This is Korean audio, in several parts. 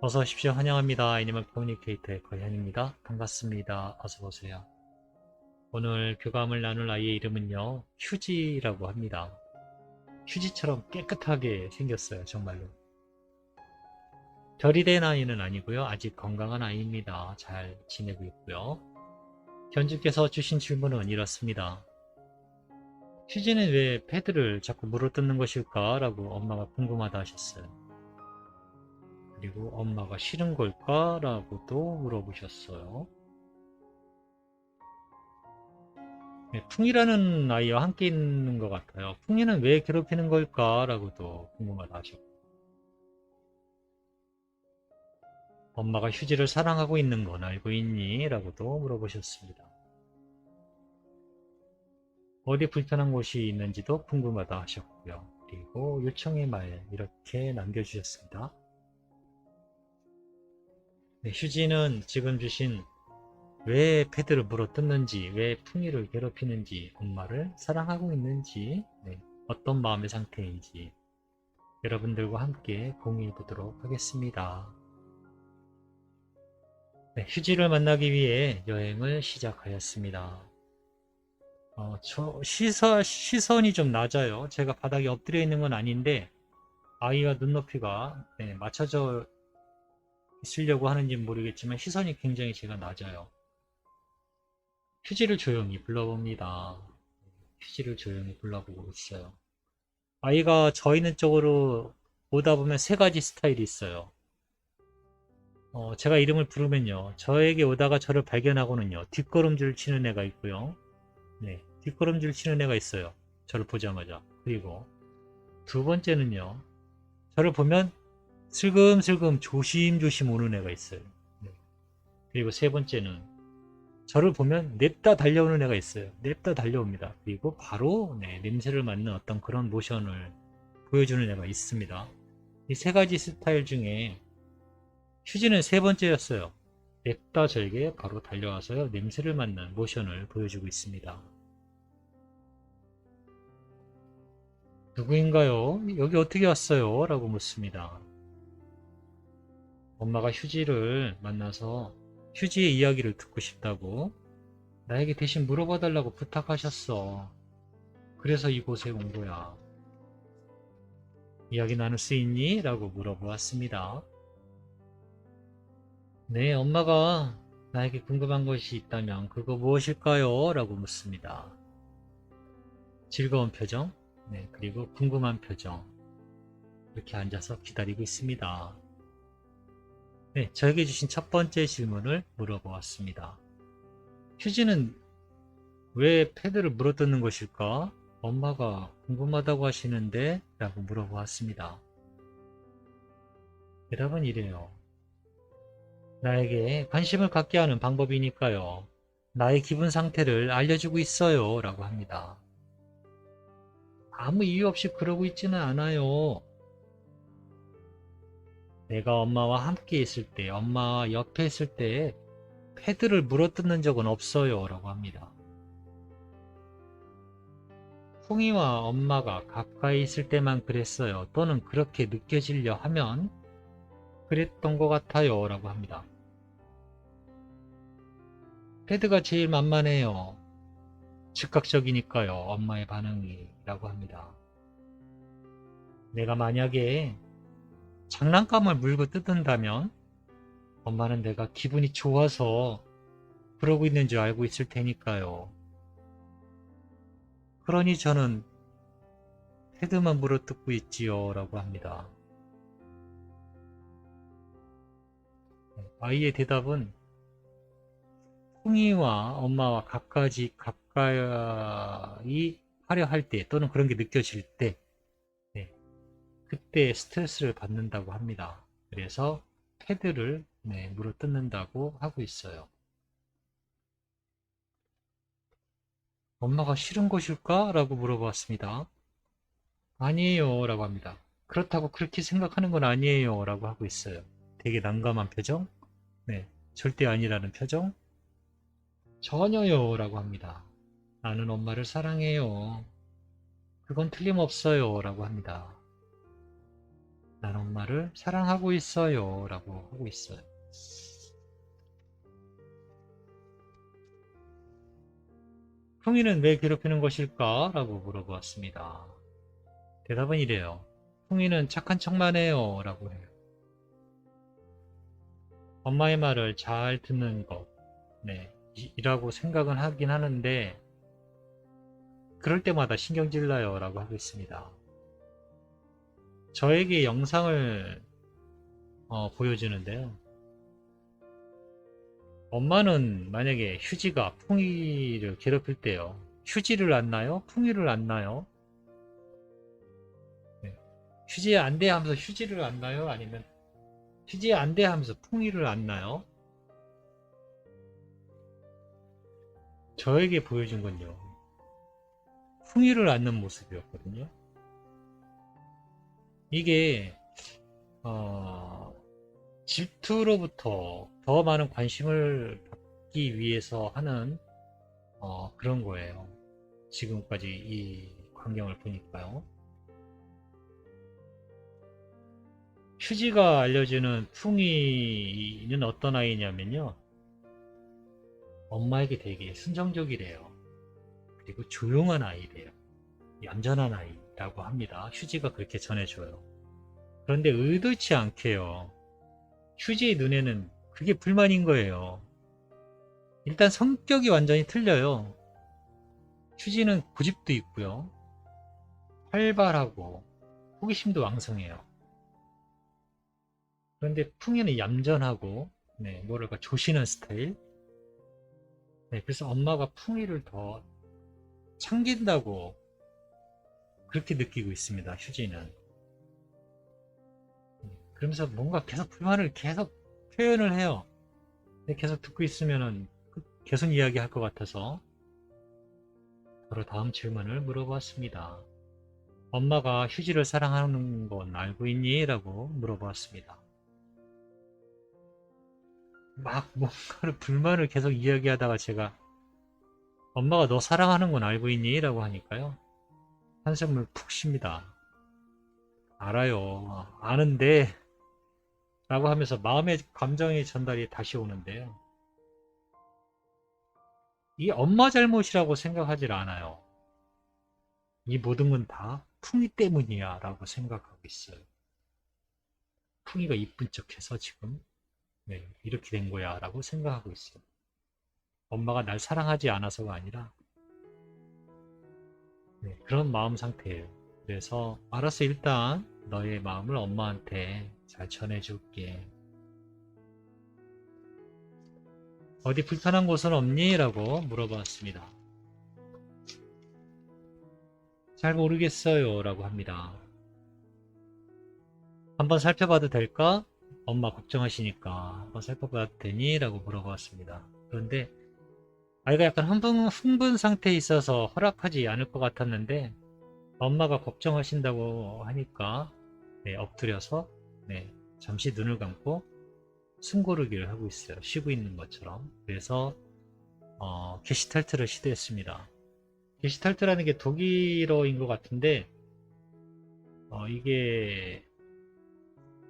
어서 오십시오. 환영합니다. 애니멀 커뮤니케이터의 거현입니다. 반갑습니다. 어서 오세요. 오늘 교감을 나눌 아이의 이름은요, 휴지라고 합니다. 휴지처럼 깨끗하게 생겼어요. 정말로. 별이 된 아이는 아니고요. 아직 건강한 아이입니다. 잘 지내고 있고요. 견주께서 주신 질문은 이렇습니다. 휴지는 왜 패드를 자꾸 물어뜯는 것일까? 라고 엄마가 궁금하다 하셨어요. 그리고 엄마가 싫은 걸까? 라고도 물어보셨어요. 네, 풍이라는 아이와 함께 있는 것 같아요. 풍이는 왜 괴롭히는 걸까? 라고도 궁금하다 하셨고, 엄마가 휴지를 사랑하고 있는 건 알고 있니? 라고도 물어보셨습니다. 어디 불편한 곳이 있는지도 궁금하다 하셨고요. 그리고 요청의 말 이렇게 남겨주셨습니다. 네, 휴지는 지금 주신 왜 패드를 물어뜯는지, 왜 풍이를 괴롭히는지, 엄마를 사랑하고 있는지, 네, 어떤 마음의 상태인지 여러분들과 함께 공유해 보도록 하겠습니다. 네, 휴지를 만나기 위해 여행을 시작하였습니다. 시선이 좀 낮아요. 제가 바닥에 엎드려 있는 건 아닌데 아이와 눈높이가 맞춰져 있으려고 하는지 모르겠지만 시선이 굉장히 제가 낮아요. 휴지를 조용히 불러봅니다. 휴지를 조용히 불러보고 있어요. 아이가 저 있는 쪽으로 오다 보면 세 가지 스타일이 있어요. 제가 이름을 부르면요. 저에게 오다가 저를 발견하고는요. 뒷걸음질 치는 애가 있고요. 네, 뒷걸음질 치는 애가 있어요. 저를 보자마자. 그리고 두 번째는요. 저를 보면 슬금슬금 조심조심 오는 애가 있어요. 네. 그리고 세 번째는 저를 보면 냅다 달려오는 애가 있어요. 냅다 달려옵니다. 그리고 바로 냄새를 맡는 어떤 그런 모션을 보여주는 애가 있습니다. 이 세 가지 스타일 중에 휴지는 세 번째였어요. 냅다 저에게 바로 달려와서요. 냄새를 맡는 모션을 보여주고 있습니다. 누구인가요? 여기 어떻게 왔어요? 라고 묻습니다. 엄마가 휴지를 만나서 휴지의 이야기를 듣고 싶다고 나에게 대신 물어봐 달라고 부탁하셨어. 그래서 이곳에 온 거야. 이야기 나눌 수 있니? 라고 물어보았습니다. 네, 엄마가 나에게 궁금한 것이 있다면 그거 무엇일까요? 라고 묻습니다. 즐거운 표정, 네, 그리고 궁금한 표정. 이렇게 앉아서 기다리고 있습니다. 네, 저에게 주신 첫 번째 질문을 물어보았습니다. 휴지는 왜 패드를 물어뜯는 것일까? 엄마가 궁금하다고 하시는데 라고 물어보았습니다. 대답은 이래요. 나에게 관심을 갖게 하는 방법이니까요. 나의 기분 상태를 알려주고 있어요. 라고 합니다. 아무 이유 없이 그러고 있지는 않아요. 내가 엄마와 함께 있을 때, 엄마와 옆에 있을 때 패드를 물어뜯는 적은 없어요. 라고 합니다. 풍이와 엄마가 가까이 있을 때만 그랬어요. 또는 그렇게 느껴지려 하면 그랬던 것 같아요. 라고 합니다. 패드가 제일 만만해요. 즉각적이니까요. 엄마의 반응이 라고 합니다. 내가 만약에 장난감을 물고 뜯는다면 엄마는 내가 기분이 좋아서 그러고 있는 줄 알고 있을 테니까요. 그러니 저는 패드만 물어뜯고 있지요. 라고 합니다. 아이의 대답은 풍이와 엄마와 가까이 하려 할 때 또는 그런 게 느껴질 때 네, 그때 스트레스를 받는다고 합니다. 그래서 패드를 물어뜯는다고 하고 있어요. 엄마가 싫은 것일까? 라고 물어봤습니다. 아니에요. 라고 합니다. 그렇다고 그렇게 생각하는 건 아니에요. 라고 하고 있어요. 되게 난감한 표정? 네, 절대 아니라는 표정? 전혀요. 라고 합니다. 나는 엄마를 사랑해요. 그건 틀림없어요. 라고 합니다. 난 엄마를 사랑하고 있어요 라고 하고 있어요. 풍이는 왜 괴롭히는 것일까? 라고 물어보았습니다. 대답은 이래요. 풍이는 착한 척만 해요 라고 해요. 엄마의 말을 잘 듣는 것, 네, 이라고 생각은 하긴 하는데 그럴 때마다 신경질 나요 라고 하고 있습니다. 저에게 영상을 보여주는데요. 엄마는 만약에 휴지가 풍이를 괴롭힐 때요. 휴지를 안 놔요? 풍이를 안 놔요? 네. 휴지에 안 돼 하면서 휴지를 안 놔요? 아니면 휴지에 안 돼 하면서 풍이를 안 놔요? 저에게 보여준 건요. 풍이를 안는 모습이었거든요. 이게 질투로부터 더 많은 관심을 받기 위해서 하는 그런 거예요. 지금까지 이 광경을 보니까요. 휴지가 알려주는 풍이는 어떤 아이냐면요. 엄마에게 되게 순정적이래요. 그리고 조용한 아이래요. 얌전한 아이라고 합니다. 휴지가 그렇게 전해줘요. 그런데 의도치 않게요. 휴지의 눈에는 그게 불만인 거예요. 일단 성격이 완전히 틀려요. 휴지는 고집도 있고요. 활발하고 호기심도 왕성해요. 그런데 풍이는 얌전하고 뭐랄까 조신한 스타일. 그래서 엄마가 풍이를 더 참긴다고 그렇게 느끼고 있습니다. 휴지는. 그러면서 뭔가 계속 불만을 계속 표현을 해요. 계속 듣고 있으면은 계속 이야기할 것 같아서 바로 다음 질문을 물어보았습니다. 엄마가 휴지를 사랑하는 건 알고 있니? 라고 물어보았습니다. 막 뭔가를 불만을 계속 이야기하다가 제가 엄마가 너 사랑하는 건 알고 있니? 라고 하니까요. 한숨을 푹 쉽니다. 알아요. 아는데 라고 하면서 마음의 감정의 전달이 다시 오는데요. 이 엄마 잘못이라고 생각하질 않아요. 이 모든 건 다 풍이 때문이야 라고 생각하고 있어요. 풍이가 이쁜 척해서 지금 이렇게 된 거야 라고 생각하고 있어요. 엄마가 날 사랑하지 않아서가 아니라 그런 마음 상태예요. 그래서 알았어, 일단 너의 마음을 엄마한테 잘 전해줄게. 어디 불편한 곳은 없니? 라고 물어봤습니다. 잘 모르겠어요 라고 합니다. 한번 살펴봐도 될까? 엄마 걱정하시니까 한번 살펴봐도 되니? 라고 물어봤습니다. 그런데 아이가 약간 흥분 상태에 있어서 허락하지 않을 것 같았는데 엄마가 걱정하신다고 하니까 엎드려서 잠시 눈을 감고 숨고르기를 하고 있어요. 쉬고 있는 것처럼. 그래서 게시탈트를 시도했습니다. 게시탈트라는 게 독일어인 것 같은데 이게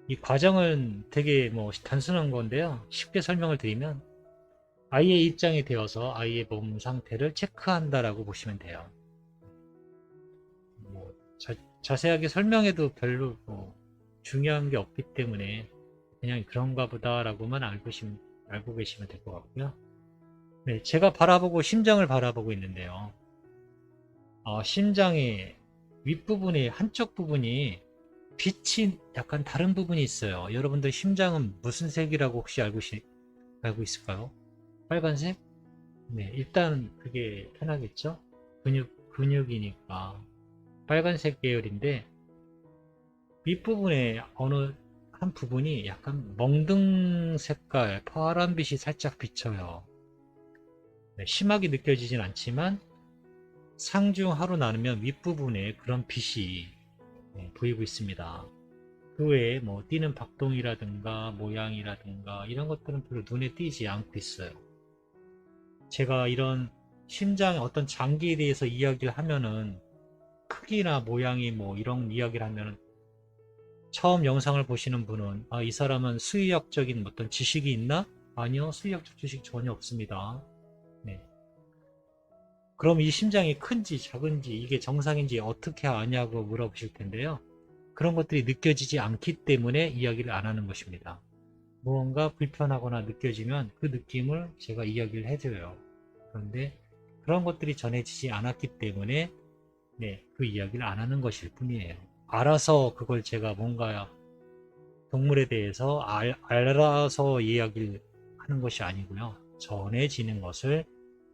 이 과정은 되게 단순한 건데요. 쉽게 설명을 드리면 아이의 입장이 되어서 아이의 몸 상태를 체크한다라고 보시면 돼요. 자세하게 설명해도 별로 중요한 게 없기 때문에 그냥 그런가 보다라고만 알고 계시면 될 것 같고요. 제가 바라보고 심장을 바라보고 있는데요. 심장의 윗부분의 한쪽 부분이 빛이 약간 다른 부분이 있어요. 여러분들 심장은 무슨 색이라고 혹시 알고 있을까요? 빨간색? 일단 그게 편하겠죠? 근육이니까 빨간색 계열인데 윗부분에 어느 한 부분이 약간 멍등 색깔 파란빛이 살짝 비쳐요. 심하게 느껴지진 않지만 상중하로 나누면 윗부분에 그런 빛이 보이고 있습니다. 그 외에 뛰는 박동이라든가 모양이라든가 이런 것들은 별로 눈에 띄지 않고 있어요. 제가 이런 심장의 어떤 장기에 대해서 이야기를 하면은 크기나 모양이 이런 이야기를 하면은 처음 영상을 보시는 분은 이 사람은 수의학적인 어떤 지식이 있나? 아니요, 수의학적 지식 전혀 없습니다. 네. 그럼 이 심장이 큰지 작은지 이게 정상인지 어떻게 아냐고 물어보실 텐데요. 그런 것들이 느껴지지 않기 때문에 이야기를 안 하는 것입니다. 무언가 불편하거나 느껴지면 그 느낌을 제가 이야기를 해줘요. 그런데 그런 것들이 전해지지 않았기 때문에 그 이야기를 안 하는 것일 뿐이에요. 알아서 그걸 제가 뭔가 동물에 대해서 알아서 이야기를 하는 것이 아니고요. 전해지는 것을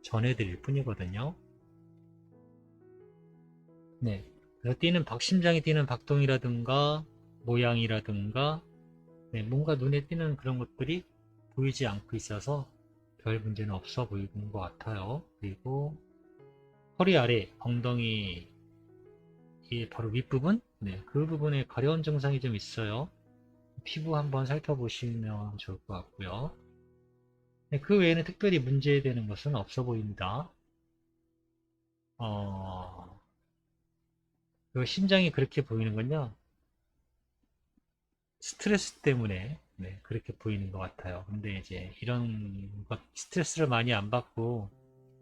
전해드릴 뿐이거든요. 네. 그래서 심장이 뛰는 박동이라든가 모양이라든가 뭔가 눈에 띄는 그런 것들이 보이지 않고 있어서 별 문제는 없어 보이는 것 같아요. 그리고 허리 아래 엉덩이 바로 윗부분 그 부분에 가려운 증상이 좀 있어요. 피부 한번 살펴보시면 좋을 것 같고요. 그 외에는 특별히 문제되는 것은 없어 보입니다. 그 심장이 그렇게 보이는 건요. 스트레스 때문에 그렇게 보이는 것 같아요. 근데 이제 이런 스트레스를 많이 안 받고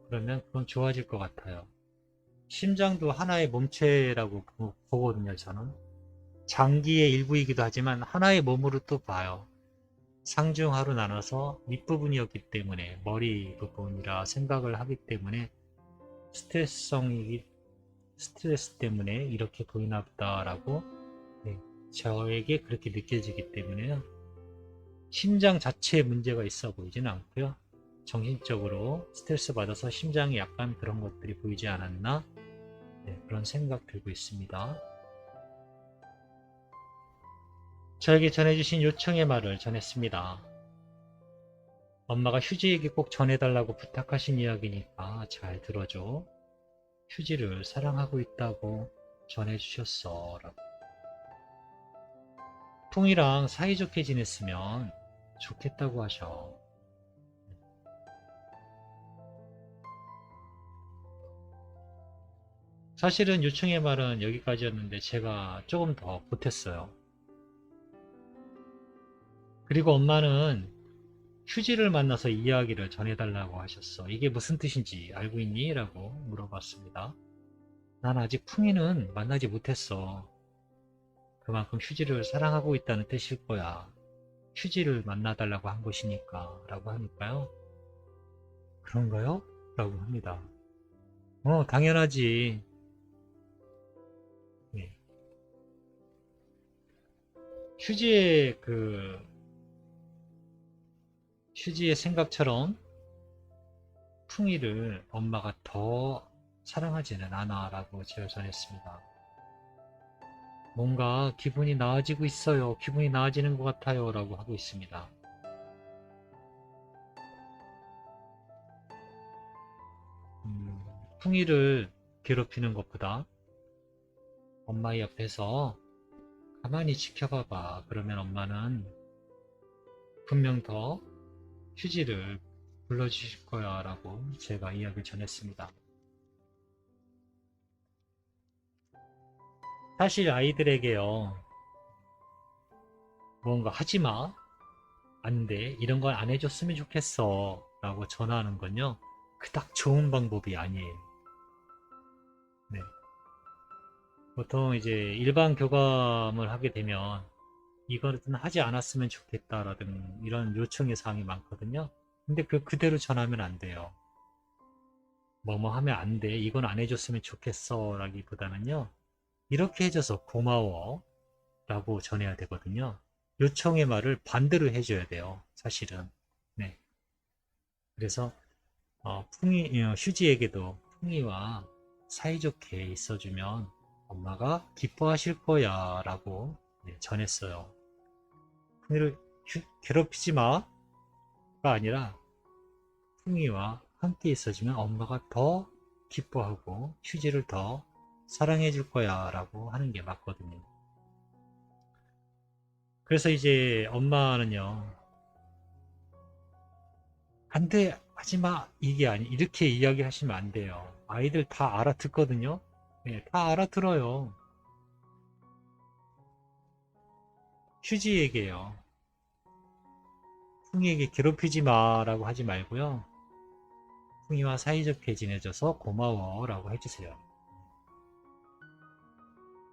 그러면 그건 좋아질 것 같아요. 심장도 하나의 몸체라고 보거든요, 저는. 장기의 일부이기도 하지만 하나의 몸으로 또 봐요. 상중하로 나눠서 밑부분이었기 때문에 머리 부분이라 생각을 하기 때문에 스트레스 때문에 이렇게 보이나 보다라고 저에게 그렇게 느껴지기 때문에요. 심장 자체에 문제가 있어 보이지는 않고요. 정신적으로 스트레스 받아서 심장이 약간 그런 것들이 보이지 않았나 그런 생각 들고 있습니다. 저에게 전해주신 요청의 말을 전했습니다. 엄마가 휴지에게 꼭 전해달라고 부탁하신 이야기니까 잘 들어줘. 휴지를 사랑하고 있다고 전해주셨어. 라고. 풍이랑 사이좋게 지냈으면 좋겠다고 하셔. 사실은 요청의 말은 여기까지였는데 제가 조금 더 보탰어요. 그리고 엄마는 휴지를 만나서 이야기를 전해달라고 하셨어. 이게 무슨 뜻인지 알고 있니? 라고 물어봤습니다. 난 아직 풍이는 만나지 못했어. 그만큼 휴지를 사랑하고 있다는 뜻일 거야. 휴지를 만나달라고 한 것이니까 라고 하니까요. 그런가요? 라고 합니다. 당연하지. 네. 휴지의 휴지의 생각처럼 풍이를 엄마가 더 사랑하지는 않아 라고 제가 전했습니다. 뭔가 기분이 나아지고 있어요. 기분이 나아지는 것 같아요. 라고 하고 있습니다. 풍이를 괴롭히는 것보다 엄마 옆에서 가만히 지켜봐봐. 그러면 엄마는 분명 더 휴지를 불러주실 거야 라고 제가 이야기를 전했습니다. 사실 아이들에게요. 뭔가 하지마. 안 돼. 이런 걸 안 해줬으면 좋겠어. 라고 전하는 건요. 그닥 좋은 방법이 아니에요. 네. 보통 이제 일반 교감을 하게 되면 이거는 하지 않았으면 좋겠다라든 이런 요청의 사항이 많거든요. 근데 그대로 전하면 안 돼요. 뭐뭐 하면 안 돼. 이건 안 해줬으면 좋겠어. 라기보다는요. 이렇게 해줘서 고마워. 라고 전해야 되거든요. 요청의 말을 반대로 해줘야 돼요. 사실은. 네. 그래서 휴지에게도 풍이와 사이좋게 있어주면 엄마가 기뻐하실 거야 라고 전했어요. 풍이를 괴롭히지 마가 아니라 풍이와 함께 있어주면 엄마가 더 기뻐하고 휴지를 더 사랑해 줄 거야 라고 하는 게 맞거든요. 그래서 이제 엄마는요, 안 돼, 하지 마. 이게 이렇게 이야기하시면 안 돼요. 아이들 다 알아듣거든요. 네, 다 알아들어요. 휴지에게요. 풍이에게 괴롭히지 마라고 하지 말고요. 풍이와 사이좋게 지내줘서 고마워라고 해주세요.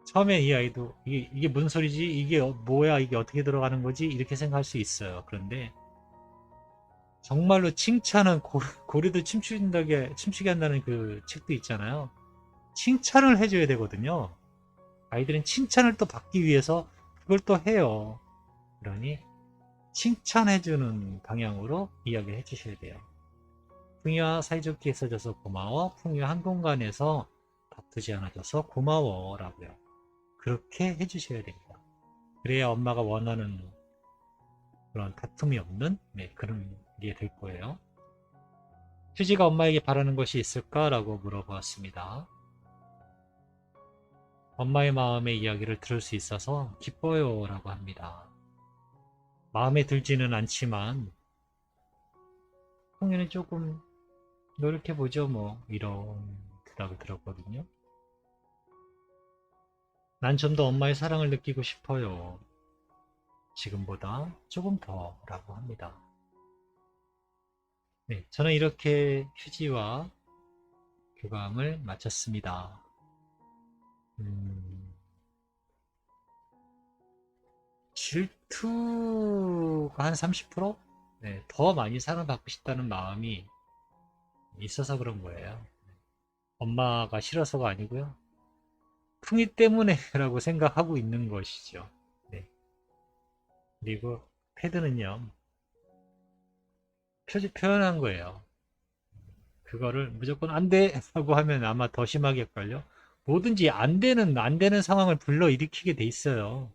처음에 이 아이도 이게 무슨 소리지? 이게 뭐야? 이게 어떻게 들어가는 거지? 이렇게 생각할 수 있어요. 그런데 정말로 칭찬은 고래도 춤추게 한다는 그 책도 있잖아요. 칭찬을 해줘야 되거든요. 아이들은 칭찬을 또 받기 위해서 그걸 또 해요. 그러니 칭찬해주는 방향으로 이야기를 해주셔야 돼요. 풍이와 사이좋게 있어줘서 고마워. 풍이와 한 공간에서 다투지 않아줘서 고마워 라고요. 그렇게 해주셔야 됩니다. 그래야 엄마가 원하는 그런 다툼이 없는 그런 게 될 거예요. 휴지가 엄마에게 바라는 것이 있을까? 라고 물어보았습니다. 엄마의 마음의 이야기를 들을 수 있어서 기뻐요 라고 합니다. 마음에 들지는 않지만 풍이는 조금 노력해보죠 뭐 이런 대답을 들었거든요. 난 좀 더 엄마의 사랑을 느끼고 싶어요. 지금보다 조금 더 라고 합니다. 네, 저는 이렇게 휴지와 교감을 마쳤습니다. 질투가 한 30%? 네, 더 많이 사랑받고 싶다는 마음이 있어서 그런 거예요. 엄마가 싫어서가 아니고요. 풍이 때문에 라고 생각하고 있는 것이죠. 네. 그리고 패드는요, 표현한 거예요. 그거를 무조건 안 돼! 라고 하면 아마 더 심하게 헷갈려. 뭐든지 안 되는 상황을 불러일으키게 돼 있어요.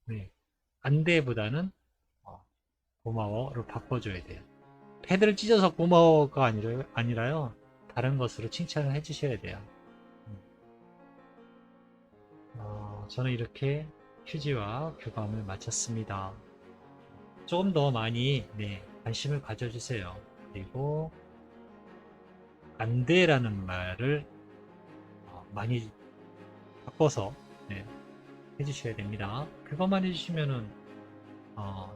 네. 안 돼보다는 고마워로 바꿔줘야 돼요. 패드를 찢어서 고마워가 아니라요. 다른 것으로 칭찬을 해주셔야 돼요. 저는 이렇게 휴지와 교감을 마쳤습니다. 조금 더 많이 관심을 가져주세요. 그리고 안 돼라는 말을 많이 바꿔서 해주셔야 됩니다. 그것만 해주시면은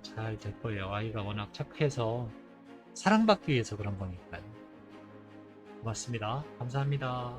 잘 될 거예요. 아이가 워낙 착해서 사랑받기 위해서 그런 거니까요. 고맙습니다. 감사합니다.